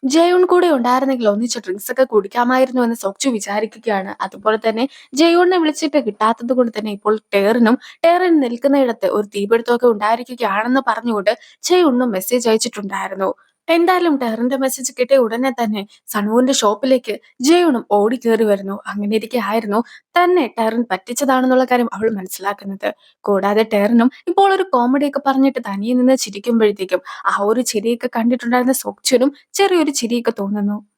ജയൂൺ കൂടെ ഉണ്ടായിരുന്നെങ്കിൽ ഒന്നിച്ച് ഡ്രിങ്ക്സ് ഒക്കെ കുടിക്കാമായിരുന്നു എന്ന് സോക്ചു വിചാരിക്കുകയാണ്. അതുപോലെ തന്നെ ജയൂണിനെ വിളിച്ചിട്ട് കിട്ടാത്തത് കൊണ്ട് തന്നെ ഇപ്പോൾ ടേറിൻ നിൽക്കുന്നയിടത്ത് ഒരു തീപിടുത്തമൊക്കെ ഉണ്ടായിരിക്കുകയാണെന്ന് പറഞ്ഞുകൊണ്ട് ജയൂണിനും മെസ്സേജ് അയച്ചിട്ടുണ്ടായിരുന്നു. എന്തായാലും ടെറിന്റെ മെസ്സേജ് കിട്ടിയ ഉടനെ തന്നെ സണുവിന്റെ ഷോപ്പിലേക്ക് ജയൂണും ഓടി കയറി വരുന്നു. അങ്ങനെ ഇരിക്കെ ആയിരുന്നു തന്നെ ടെറിൻ പറ്റിച്ചതാണെന്നുള്ള കാര്യം അവൾ മനസ്സിലാക്കുന്നത്. കൂടാതെ ടെറിനും ഇപ്പോൾ ഒരു കോമഡിയൊക്കെ പറഞ്ഞിട്ട് തനിയെ നിന്ന് ചിരിക്കുമ്പോഴത്തേക്കും ആ ഒരു ചിരിയൊക്കെ കണ്ടിട്ടുണ്ടായിരുന്ന സോക്ചുനും ചെറിയൊരു ചിരിയൊക്കെ തോന്നുന്നു.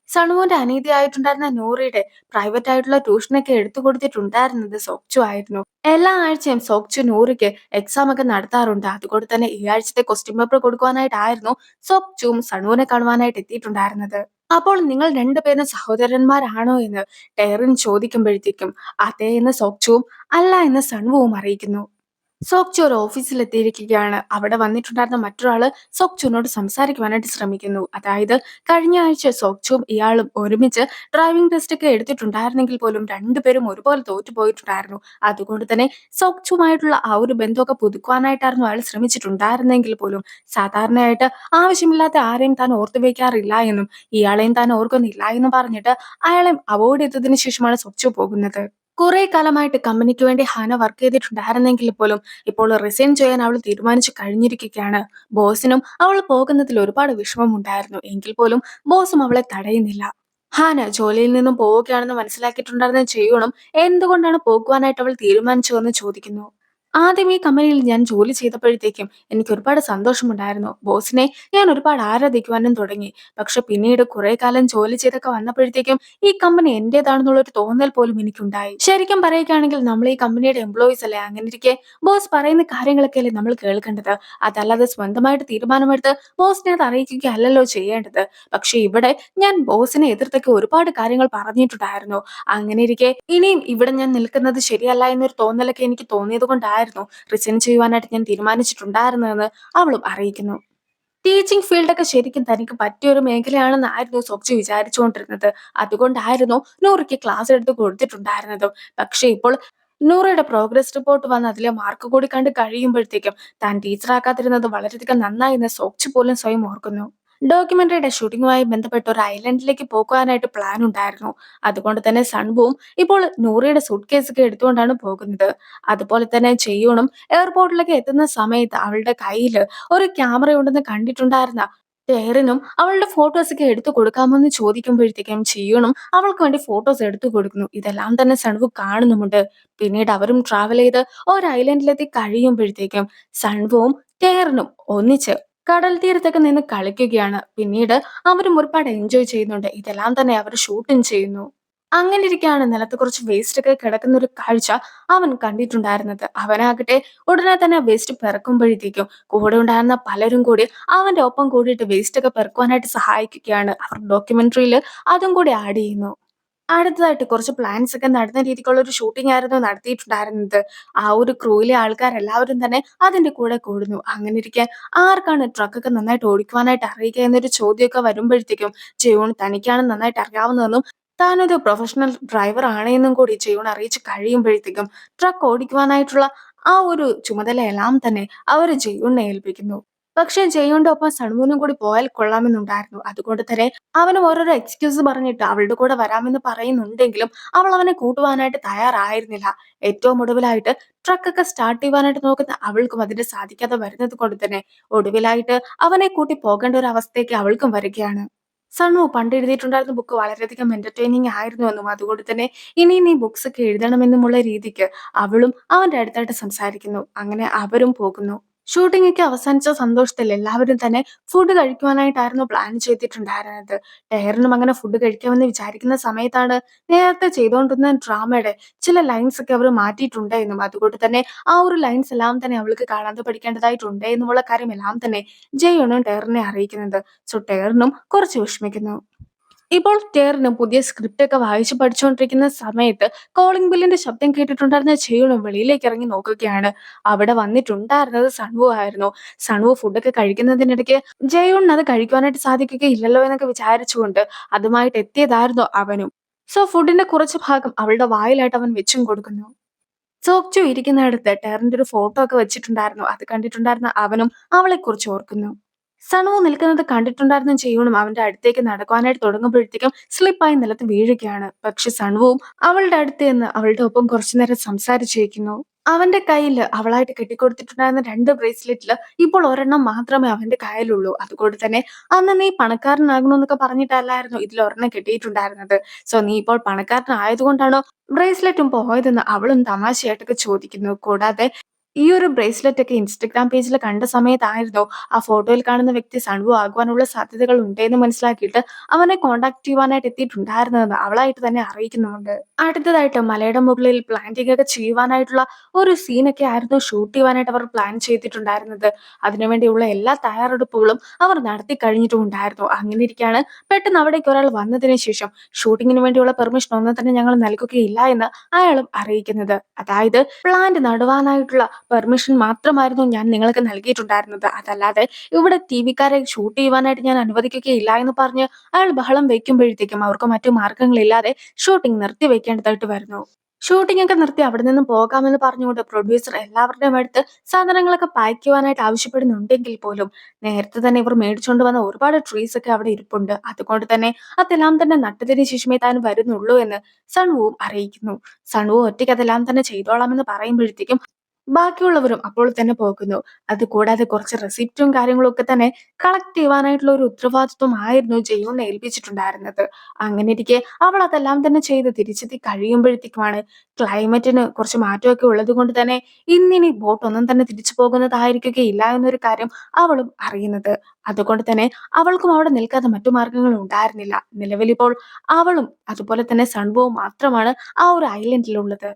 സണുവിന്റെ അനീതിയായിട്ടുണ്ടായിരുന്ന നൂറിയുടെ പ്രൈവറ്റ് ആയിട്ടുള്ള ട്യൂഷനൊക്കെ എടുത്തു കൊടുത്തിട്ടുണ്ടായിരുന്നത് സോക്ചു ആയിരുന്നു. എല്ലാ ആഴ്ചയും സോക്ചു നൂറിക്ക് എക്സാം ഒക്കെ നടത്താറുണ്ട്. അതുകൊണ്ട് തന്നെ ഈ ആഴ്ചത്തെ ക്വസ്റ്റ്യൻ പേപ്പർ കൊടുക്കുവാനായിട്ടായിരുന്നു സോക്ചുവും സണുവിനെ കാണുവാനായിട്ട് എത്തിയിട്ടുണ്ടായിരുന്നത്. അപ്പോൾ നിങ്ങൾ രണ്ടുപേരും സഹോദരന്മാരാണോ എന്ന് ടെറിൻ ചോദിക്കുമ്പോഴത്തേക്കും അതെ എന്ന് സോക്ചുവും അല്ല എന്ന് സണുവും അറിയിക്കുന്നു. സോക്ചു ഒരു ഓഫീസിൽ എത്തിയിരിക്കുകയാണ്. അവിടെ വന്നിട്ടുണ്ടായിരുന്ന മറ്റൊരാള് സോക്ചുവിനോട് സംസാരിക്കുവാനായിട്ട് ശ്രമിക്കുന്നു. അതായത് കഴിഞ്ഞ ആഴ്ച സോക്ചുവും ഇയാളും ഒരുമിച്ച് ഡ്രൈവിംഗ് ടെസ്റ്റ് ഒക്കെ എടുത്തിട്ടുണ്ടായിരുന്നെങ്കിൽ പോലും രണ്ടുപേരും ഒരുപോലെ തോറ്റുപോയിട്ടുണ്ടായിരുന്നു. അതുകൊണ്ട് തന്നെ സോക്ചുവുമായിട്ടുള്ള ആ ഒരു ബന്ധമൊക്കെ പുതുക്കുവാനായിട്ടായിരുന്നു അയാൾ ശ്രമിച്ചിട്ടുണ്ടായിരുന്നെങ്കിൽ പോലും സാധാരണയായിട്ട് ആവശ്യമില്ലാത്ത ആരെയും താൻ ഓർത്തു വെക്കാറില്ല എന്നും ഇയാളെയും താൻ ഓർക്കുന്നില്ല എന്നും പറഞ്ഞിട്ട് അയാളെ അവോയ്ഡ് ചെയ്തതിനു ശേഷമാണ് സോക്ചു പോകുന്നത്. കുറെ കാലമായിട്ട് കമ്പനിക്ക് വേണ്ടി ഹാന വർക്ക് ചെയ്തിട്ടുണ്ടായിരുന്നെങ്കിൽ പോലും ഇപ്പോൾ റിസൈൻ ചെയ്യാൻ അവൾ തീരുമാനിച്ചു കഴിഞ്ഞിരിക്കുകയാണ്. ബോസിനും അവൾ പോകുന്നതിൽ ഒരുപാട് വിഷമമുണ്ടായിരുന്നു. എങ്കിൽ പോലും ബോസും അവളെ തടയുന്നില്ല. ഹാന ജോലിയിൽ നിന്നും പോവുകയാണെന്ന് മനസ്സിലാക്കിയിട്ടുണ്ടായിരുന്ന ചെയ്യണം എന്തുകൊണ്ടാണ് പോകുവാനായിട്ട് അവൾ തീരുമാനിച്ചതെന്ന് ചോദിക്കുന്നു. ആദ്യം ഈ കമ്പനിയിൽ ഞാൻ ജോലി ചെയ്തപ്പോഴത്തേക്കും എനിക്ക് ഒരുപാട് സന്തോഷമുണ്ടായിരുന്നു. ബോസിനെ ഞാൻ ഒരുപാട് ആരാധിക്കുവാനും തുടങ്ങി. പക്ഷെ പിന്നീട് കുറെ കാലം ജോലി ചെയ്തൊക്കെ വന്നപ്പോഴത്തേക്കും ഈ കമ്പനി എന്റേതാണെന്നുള്ള ഒരു തോന്നൽ പോലും എനിക്കുണ്ടായി. ശരിക്കും പറയുകയാണെങ്കിൽ നമ്മൾ ഈ കമ്പനിയുടെ എംപ്ലോയീസ് അല്ലേ? അങ്ങനെ ഇരിക്കെ ബോസ് പറയുന്ന കാര്യങ്ങളൊക്കെ അല്ലേ നമ്മൾ കേൾക്കേണ്ടത്? അതല്ലാതെ സ്വന്തമായിട്ട് തീരുമാനമെടുത്ത് ബോസിനെ അത് അറിയിക്കുകയല്ലല്ലോ ചെയ്യേണ്ടത്. പക്ഷെ ഇവിടെ ഞാൻ ബോസിനെ എതിർത്തൊക്കെ ഒരുപാട് കാര്യങ്ങൾ പറഞ്ഞിട്ടുണ്ടായിരുന്നു. അങ്ങനെ ഇരിക്കെ ഇനിയും ഇവിടെ ഞാൻ നിൽക്കുന്നത് ശരിയല്ല എന്നൊരു തോന്നലൊക്കെ എനിക്ക് തോന്നിയത് കൊണ്ടായിരുന്നു റിസൈൻ ചെയ്യുവാനായിട്ട് ഞാൻ തീരുമാനിച്ചിട്ടുണ്ടായിരുന്നതെന്ന് അവളും അറിയിക്കുന്നു. ടീച്ചിങ് ഫീൽഡൊക്കെ ശരിക്കും തനിക്ക് പറ്റിയൊരു മേഖലയാണെന്നായിരുന്നു സോക്ചി വിചാരിച്ചുകൊണ്ടിരുന്നത്. അതുകൊണ്ടായിരുന്നു നൂറയ്ക്ക് ക്ലാസ് എടുത്ത് കൊടുത്തിട്ടുണ്ടായിരുന്നതും. പക്ഷെ ഇപ്പോൾ നൂറയുടെ പ്രോഗ്രസ് റിപ്പോർട്ട് വന്ന് അതിലെ മാർക്ക് കൂടി കണ്ട് കഴിയുമ്പോഴത്തേക്കും താൻ ടീച്ചറാക്കാതിരുന്നത് വളരെയധികം നന്നായി എന്ന് സോക്ചി പോലും സ്വയം ഓർക്കുന്നു. ഡോക്യുമെന്ററിയുടെ ഷൂട്ടിങ്ങുമായി ബന്ധപ്പെട്ട് ഒരു ഐലൻഡിലേക്ക് പോകാനായിട്ട് പ്ലാൻ ഉണ്ടായിരുന്നു. അതുകൊണ്ട് തന്നെ സൺബുവും ഇപ്പോൾ നൂറിയുടെ സൂട്ട് കേസ് ഒക്കെ എടുത്തുകൊണ്ടാണ് പോകുന്നത്. അതുപോലെ തന്നെ ചെയ്യൂണും എയർപോർട്ടിലേക്ക് എത്തുന്ന സമയത്ത് അവളുടെ കയ്യിൽ ഒരു ക്യാമറ ഉണ്ടെന്ന് കണ്ടിട്ടുണ്ടായിരുന്ന ടേറിനും അവളുടെ ഫോട്ടോസ് ഒക്കെ എടുത്തു കൊടുക്കാമെന്ന് ചോദിക്കുമ്പോഴത്തേക്കും ചെയ്യൂണും അവൾക്ക് വേണ്ടി ഫോട്ടോസ് എടുത്തു കൊടുക്കുന്നു. ഇതെല്ലാം തന്നെ സൺവു കാണുന്നുമുണ്ട്. പിന്നീട് അവരും ട്രാവൽ ചെയ്ത് ഒരു ഐലൻഡിലെത്തി കഴിയുമ്പോഴത്തേക്കും സൺവുവും ടേറിനും ഒന്നിച്ച് കടൽ തീരത്തൊക്കെ നിന്ന് കളിക്കുകയാണ്. പിന്നീട് അവരും ഒരുപാട് എൻജോയ് ചെയ്യുന്നുണ്ട്. ഇതെല്ലാം തന്നെ അവർ ഷൂട്ടും ചെയ്യുന്നു. അങ്ങനെ ഇരിക്കെയാണ് നിലത്ത് കുറച്ച് വേസ്റ്റ് ഒക്കെ കിടക്കുന്ന ഒരു കാഴ്ച അവൻ കണ്ടിട്ടുണ്ടായിരുന്നത്. അവനാകട്ടെ ഉടനെ തന്നെ വേസ്റ്റ് പെറുക്കുമ്പോഴത്തേക്കും കൂടെ ഉണ്ടായിരുന്ന പലരും കൂടി അവന്റെ ഒപ്പം കൂടിയിട്ട് വേസ്റ്റ് ഒക്കെ പെറുക്കുവാനായിട്ട് സഹായിക്കുകയാണ്. അവർ ഡോക്യുമെന്ററിയിൽ അതും കൂടി ആഡ് ചെയ്യുന്നു. അടുത്തതായിട്ട് കുറച്ച് പ്ലാൻസ് ഒക്കെ നടന്ന രീതിക്കുള്ള ഒരു ഷൂട്ടിംഗ് ആയിരുന്നു നടത്തിയിട്ടുണ്ടായിരുന്നത്. ആ ഒരു ക്രൂയിലെ ആൾക്കാരെല്ലാവരും തന്നെ അതിന്റെ കൂടെ കൂടുന്നു. അങ്ങനെ ഇരിക്കെ ആർക്കാണ് ട്രക്കൊക്കെ നന്നായിട്ട് ഓടിക്കുവാനായിട്ട് അറിയുക എന്നൊരു ചോദ്യമൊക്കെ വരുമ്പോഴത്തേക്കും ജയൂൺ തനിക്കാണ് നന്നായിട്ട് അറിയാവുന്നതെന്നും താനൊരു പ്രൊഫഷണൽ ഡ്രൈവർ ആണ് എന്നും കൂടി ജയൂൺ അറിയിച്ച് കഴിയുമ്പോഴത്തേക്കും ട്രക്ക് ഓടിക്കുവാനായിട്ടുള്ള ആ ഒരു ചുമതലയെല്ലാം തന്നെ അവർ ജയൂണിനെ ഏൽപ്പിക്കുന്നു. പക്ഷെ ജയൂണിന്റെ ഒപ്പം സൺമൂനും കൂടി പോയാൽ കൊള്ളാമെന്നുണ്ടായിരുന്നു. അതുകൊണ്ട് തന്നെ അവനും ഓരോരോ എക്സ്ക്യൂസ് പറഞ്ഞിട്ട് അവളുടെ കൂടെ വരാമെന്ന് പറയുന്നുണ്ടെങ്കിലും അവൾ അവനെ കൂട്ടുവാനായിട്ട് തയ്യാറായിരുന്നില്ല. ഏറ്റവും ഒടുവിലായിട്ട് ട്രക്കൊക്കെ സ്റ്റാർട്ട് ചെയ്യുവാനായിട്ട് നോക്കുന്ന അവൾക്കും അതിന് സാധിക്കാതെ വരുന്നത് കൊണ്ട് തന്നെ ഒടുവിലായിട്ട് അവനെ കൂട്ടി പോകേണ്ട ഒരു അവസ്ഥയ്ക്ക് അവൾക്കും വരികയാണ്. സണു പണ്ട് എഴുതിയിട്ടുണ്ടായിരുന്ന ബുക്ക് വളരെയധികം എന്റർടൈനിങ് ആയിരുന്നു എന്നും അതുകൊണ്ട് തന്നെ ഇനി നീ ബുക്സ് ഒക്കെ എഴുതണമെന്നുമുള്ള രീതിക്ക് അവളും അവന്റെ അടുത്തായിട്ട് സംസാരിക്കുന്നു. അങ്ങനെ അവരും പോകുന്നു. ഷൂട്ടിംഗ് ഒക്കെ അവസാനിച്ച സന്തോഷത്തിൽ എല്ലാവരും തന്നെ ഫുഡ് കഴിക്കുവാനായിട്ടായിരുന്നു പ്ലാൻ ചെയ്തിട്ടുണ്ടായിരുന്നത്. ടയറിനും അങ്ങനെ ഫുഡ് കഴിക്കാമെന്ന് വിചാരിക്കുന്ന സമയത്താണ് നേരത്തെ ചെയ്തുകൊണ്ടിരുന്ന ഡ്രാമയുടെ ചില ലൈൻസ് ഒക്കെ അവർ മാറ്റിയിട്ടുണ്ട് എന്നും അതുകൊണ്ട് തന്നെ ആ ഒരു ലൈൻസ് എല്ലാം തന്നെ അവൾക്ക് കാണാതെ പഠിക്കേണ്ടതായിട്ടുണ്ട് എന്നുമുള്ള കാര്യം എല്ലാം തന്നെ ജയോണും ടയറിനെ അറിയിക്കുന്നത്. സോ ടയറിനും കുറച്ച് വിഷമിക്കുന്നു. ഇപ്പോൾ ടേറിനും പുതിയ സ്ക്രിപ്റ്റ് ഒക്കെ വായിച്ചു പഠിച്ചുകൊണ്ടിരിക്കുന്ന സമയത്ത് കോളിംഗ് ബെല്ലിന്റെ ശബ്ദം കേട്ടിട്ടുണ്ടായിരുന്ന ചെയ്യണം വെളിയിലേക്ക് ഇറങ്ങി നോക്കുകയാണ്. അവിടെ വന്നിട്ടുണ്ടായിരുന്നത് സൺവു ആയിരുന്നു. സൺവു ഫുഡൊക്കെ കഴിക്കുന്നതിനിടയ്ക്ക് ജയോണിന് അത് കഴിക്കുവാനായിട്ട് സാധിക്കുകയില്ലല്ലോ എന്നൊക്കെ വിചാരിച്ചുകൊണ്ട് അതുമായിട്ട് എത്തിയതായിരുന്നു അവനും. സോ ഫുഡിന്റെ കുറച്ച് ഭാഗം അവളുടെ വായിലായിട്ട് അവൻ വെച്ചും കൊടുക്കുന്നു. സോക്ചു ഇരിക്കുന്നിടത്ത് ടെറിന്റെ ഒരു ഫോട്ടോ ഒക്കെ വെച്ചിട്ടുണ്ടായിരുന്നു. അത് കണ്ടിട്ടുണ്ടായിരുന്ന അവനും അവളെ കുറിച്ച് ഓർക്കുന്നു. സണു നിൽക്കുന്നത് കണ്ടിട്ടുണ്ടായിരുന്ന ചെയ്യണും അവന്റെ അടുത്തേക്ക് നടക്കുവാനായിട്ട് തുടങ്ങുമ്പോഴത്തേക്കും സ്ലിപ്പായി നിലത്ത് വീഴുകയാണ്. പക്ഷെ സണുവും അവളുടെ അടുത്ത് നിന്ന് അവളുടെ ഒപ്പം കുറച്ചുനേരം സംസാരിച്ചിരിക്കുന്നു. അവന്റെ കയ്യില് അവളായിട്ട് കെട്ടിക്കൊടുത്തിട്ടുണ്ടായിരുന്ന 2 ബ്രേസ്ലെറ്റില് ഇപ്പോൾ ഒരെണ്ണം മാത്രമേ അവന്റെ കയ്യിലുള്ളൂ. അതുകൊണ്ട് തന്നെ അന്ന് നീ പണക്കാരനാകണമെന്നൊക്കെ പറഞ്ഞിട്ടല്ലായിരുന്നോ ഇതിൽ ഒരെണ്ണം കെട്ടിയിട്ടുണ്ടായിരുന്നത്. സോ നീ ഇപ്പോൾ പണക്കാരനായതുകൊണ്ടാണോ ബ്രേസ്ലെറ്റും പോയതെന്ന് അവളും തമാശയായിട്ടൊക്കെ ചോദിക്കുന്നു. കൂടാതെ ഈ ഒരു ബ്രേസ്ലെറ്റ് ഒക്കെ ഇൻസ്റ്റഗ്രാം പേജിൽ കണ്ട സമയത്തായിരുന്നോ ആ ഫോട്ടോയിൽ കാണുന്ന വ്യക്തി സൺവു ആകുവാനുള്ള സാധ്യതകൾ ഉണ്ടെന്ന് മനസ്സിലാക്കിയിട്ട് അവനെ കോൺടാക്ട് ചെയ്യുവാനായിട്ട് എത്തിയിട്ടുണ്ടായിരുന്നതെന്ന് അവളായിട്ട് തന്നെ അറിയിക്കുന്നുമുണ്ട്. അടുത്തതായിട്ട് മലയുടെ മുകളിൽ പ്ലാന്റിംഗ് ഒക്കെ ചെയ്യുവാനായിട്ടുള്ള ഒരു സീനൊക്കെ ആയിരുന്നു ഷൂട്ട് ചെയ്യുവാനായിട്ട് അവർ പ്ലാൻ ചെയ്തിട്ടുണ്ടായിരുന്നത്. അതിനുവേണ്ടിയുള്ള എല്ലാ തയ്യാറെടുപ്പുകളും അവർ നടത്തി കഴിഞ്ഞിട്ടുമുണ്ടായിരുന്നു. അങ്ങനെ ഇരിക്കെയാണ് പെട്ടെന്ന് അവിടേക്ക് ഒരാൾ വന്നതിന് ശേഷം ഷൂട്ടിങ്ങിന് വേണ്ടിയുള്ള പെർമിഷൻ ഒന്നും തന്നെ ഞങ്ങൾ നൽകുകയില്ല എന്ന് അയാളും അറിയിക്കുന്നത്. അതായത് പ്ലാന്റ് നടുവാനായിട്ടുള്ള പെർമിഷൻ മാത്രമായിരുന്നു ഞാൻ നിങ്ങൾക്ക് നൽകിയിട്ടുണ്ടായിരുന്നത്. അതല്ലാതെ ഇവിടെ ടിവിക്കാരെ ഷൂട്ട് ചെയ്യുവാനായിട്ട് ഞാൻ അനുവദിക്കുകയില്ല എന്ന് പറഞ്ഞ് അയാൾ ബഹളം വെക്കുമ്പോഴത്തേക്കും അവർക്ക് മറ്റു മാർഗങ്ങളില്ലാതെ ഷൂട്ടിംഗ് നിർത്തിവെക്കേണ്ടതായിട്ട് വരുന്നു. ഷൂട്ടിംഗ് ഒക്കെ നിർത്തി അവിടെ നിന്നും പോകാമെന്ന് പറഞ്ഞുകൊണ്ട് പ്രൊഡ്യൂസർ എല്ലാവരുടെയും അടുത്ത് സാധനങ്ങളൊക്കെ പാക്ക് ചെയ്യുവാനായിട്ട് ആവശ്യപ്പെടുന്നുണ്ടെങ്കിൽ പോലും നേരത്തെ തന്നെ ഇവർ മേടിച്ചുകൊണ്ട് വന്ന ഒരുപാട് ട്രീസ് ഒക്കെ അവിടെ ഇരിപ്പുണ്ട്. അതുകൊണ്ട് തന്നെ അതെല്ലാം തന്നെ നട്ടതിന് ശേഷമേ താൻ വരുന്നുള്ളൂ എന്ന് സൺവുവും അറിയിക്കുന്നു. സൺവു ഒറ്റയ്ക്ക് അതെല്ലാം തന്നെ ചെയ്തോളാമെന്ന് പറയുമ്പോഴത്തേക്കും ബാക്കിയുള്ളവരും അപ്പോൾ തന്നെ പോകുന്നു. അതുകൂടാതെ കുറച്ച് റെസിപ്റ്റും കാര്യങ്ങളും ഒക്കെ തന്നെ കളക്ട് ചെയ്യുവാനായിട്ടുള്ള ഒരു ഉത്തരവാദിത്വം ആയിരുന്നു ജെയ്യൂണിനെ ഏൽപ്പിച്ചിട്ടുണ്ടായിരുന്നത്. അങ്ങനെയിരിക്കെ അവൾ അതെല്ലാം തന്നെ ചെയ്ത് തിരിച്ചെത്തി കഴിയുമ്പോഴത്തേക്കുമാണ് ക്ലൈമറ്റിന് കുറച്ച് മാറ്റമൊക്കെ ഉള്ളത് കൊണ്ട് തന്നെ ഇന്നിനി ബോട്ട് ഒന്നും തന്നെ തിരിച്ചു പോകുന്നതായിരിക്കുകയില്ല എന്നൊരു കാര്യം അവളും അറിയുന്നത്. അതുകൊണ്ട് തന്നെ അവൾക്കും അവിടെ നിൽക്കാതെ മറ്റു മാർഗങ്ങളും ഉണ്ടായിരുന്നില്ല. നിലവിലിപ്പോൾ അവളും അതുപോലെ തന്നെ സൺവുവും മാത്രമാണ് ആ ഒരു ഐലൻഡിലുള്ളത്.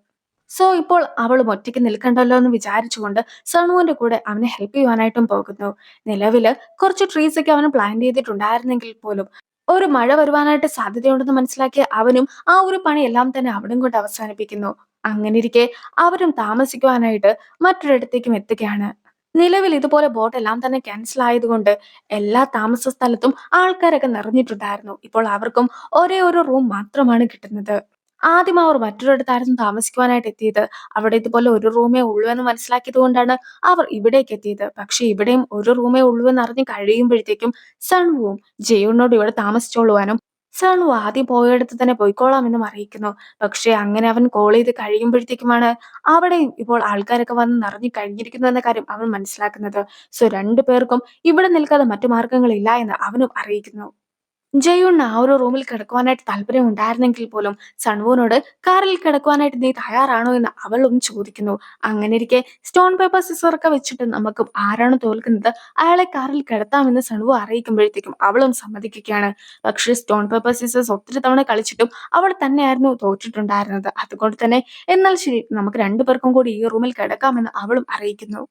സോ ഇപ്പോൾ അവളും ഒറ്റയ്ക്ക് നിൽക്കണ്ടല്ലോ എന്ന് വിചാരിച്ചുകൊണ്ട് സണുവിന്റെ കൂടെ അവനെ ഹെൽപ്പ് ചെയ്യുവാനായിട്ടും പോകുന്നു. നിലവില് കുറച്ച് ട്രീസ് ഒക്കെ അവന് പ്ലാൻ ചെയ്തിട്ടുണ്ടായിരുന്നെങ്കിൽ പോലും ഒരു മഴ വരുവാനായിട്ട് സാധ്യതയുണ്ടെന്ന് മനസ്സിലാക്കിയ അവനും ആ ഒരു പണിയെല്ലാം തന്നെ അവിടം കൊണ്ട് അവസാനിപ്പിക്കുന്നു. അങ്ങനെയിരിക്കെ അവരും താമസിക്കുവാനായിട്ട് മറ്റൊരിടത്തേക്കും എത്തുകയാണ്. നിലവിൽ ഇതുപോലെ ബോട്ടെല്ലാം തന്നെ ക്യാൻസൽ ആയതുകൊണ്ട് എല്ലാ താമസ സ്ഥലത്തും ആൾക്കാരൊക്കെ നിറഞ്ഞിട്ടുണ്ടായിരുന്നു. ഇപ്പോൾ അവർക്കും ഒരേ ഒരു റൂം മാത്രമാണ് കിട്ടുന്നത്. ആദ്യം അവർ മറ്റൊരിടത്തായിരുന്നു താമസിക്കുവാനായിട്ട് എത്തിയത്. അവിടെ ഇതുപോലെ ഒരു റൂമേ ഉള്ളൂ എന്ന് മനസ്സിലാക്കിയത് കൊണ്ടാണ് അവർ ഇവിടേക്ക് എത്തിയത്. പക്ഷെ ഇവിടെയും ഒരു റൂമേ ഉള്ളൂ എന്ന് അറിഞ്ഞ് കഴിയുമ്പോഴത്തേക്കും സൺവുവും ജെയൂണിനോട് ഇവിടെ താമസിച്ചോളുവാനും സൺവു ആദ്യം പോയയിടത്ത് തന്നെ പോയിക്കോളാം എന്നും അറിയിക്കുന്നു. പക്ഷെ അങ്ങനെ അവൻ കോൾ ചെയ്ത് കഴിയുമ്പോഴത്തേക്കുമാണ് അവിടെയും ഇപ്പോൾ ആൾക്കാരൊക്കെ വന്ന് നിറഞ്ഞു കഴിഞ്ഞിരിക്കുന്നു എന്ന കാര്യം അവൻ മനസ്സിലാക്കുന്നത്. സോ രണ്ടു പേർക്കും ഇവിടെ നിൽക്കാതെ മറ്റു മാർഗങ്ങളില്ല എന്ന് അവനും അറിയിക്കുന്നു. ജയൂണിന് ആ ഒരു റൂമിൽ കിടക്കുവാനായിട്ട് താല്പര്യം ഉണ്ടായിരുന്നെങ്കിൽ പോലും സൺവുവിനോട് കാറിൽ കിടക്കുവാനായിട്ട് നീ തയ്യാറാണോ എന്ന് അവളും ചോദിക്കുന്നു. അങ്ങനെയിരിക്കെ സ്റ്റോൺ പേപ്പർ സിസർ ഒക്കെ വെച്ചിട്ട് നമുക്ക് ആരാണ് തോൽക്കുന്നത് അയാളെ കാറിൽ കിടത്താമെന്ന് സൺവു അറിയിക്കുമ്പോഴത്തേക്കും അവളും സമ്മതിക്കുകയാണ്. പക്ഷേ സ്റ്റോൺ പേപ്പർ സിസേഴ്സ് ഒത്തിരി തവണ കളിച്ചിട്ടും അവൾ തന്നെയായിരുന്നു തോറ്റിട്ടുണ്ടായിരുന്നത്. അതുകൊണ്ട് തന്നെ എന്നാൽ ശരി നമുക്ക് രണ്ടുപേർക്കും കൂടി ഈ റൂമിൽ കിടക്കാമെന്ന് അവളും അറിയിക്കുന്നു.